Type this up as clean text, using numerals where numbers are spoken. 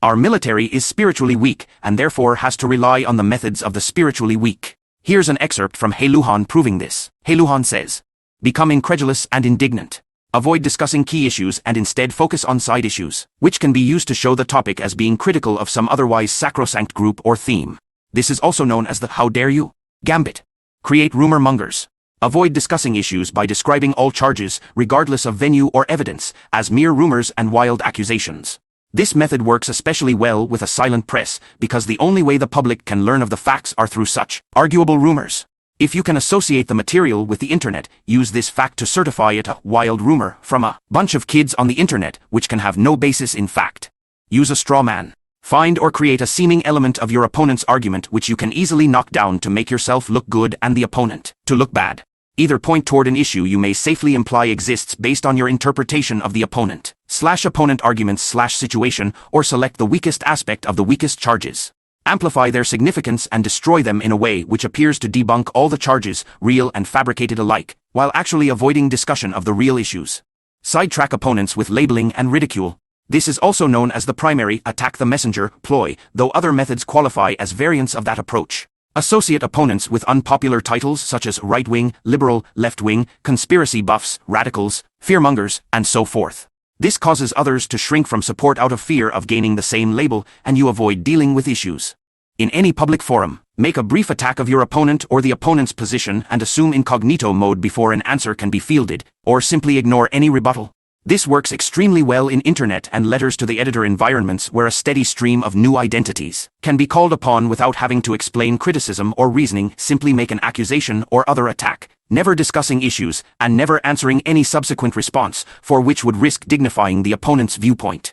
Our military is spiritually weak and therefore has to rely on the methods of the spiritually weak. Here's an excerpt from Haylujan proving this. Haylujan says, "Become incredulous and indignant. Avoid discussing key issues and instead focus on side issues, which can be used to show the topic as being critical of some otherwise sacrosanct group or theme. This is also known as the 'how dare you' gambit. Create rumor mongers. Avoid discussing issues by describing all charges, regardless of venue or evidence, as mere rumors and wild accusations. This method works especially well with a silent press because the only way the public can learn of the facts are through such arguable rumors. If you can associate the material with the internet, use this fact to certify it a wild rumor from a bunch of kids on the internet which can have no basis in fact. Use a straw man. Find or create a seeming element of your opponent's argument which you can easily knock down to make yourself look good and the opponent to look bad. Either point toward an issue you may safely imply exists based on your interpretation of the opponent, /opponent arguments /situation, or select the weakest aspect of the weakest charges. Amplify their significance and destroy them in a way which appears to debunk all the charges, real and fabricated alike, while actually avoiding discussion of the real issues. Sidetrack opponents with labeling and ridicule. This is also known as the primary attack the messenger ploy, though other methods qualify as variants of that approach. Associate opponents with unpopular titles such as right-wing, liberal, left-wing, conspiracy buffs, radicals, fearmongers, and so forth. This causes others to shrink from support out of fear of gaining the same label, and you avoid dealing with issues. In any public forum, make a brief attack of your opponent or the opponent's position and assume incognito mode before an answer can be fielded, or simply ignore any rebuttal. This works extremely well in internet and letters to the editor environments where a steady stream of new identities can be called upon without having to explain criticism or reasoning. Simply make an accusation or other attack, never discussing issues, and never answering any subsequent response, for which would risk dignifying the opponent's viewpoint.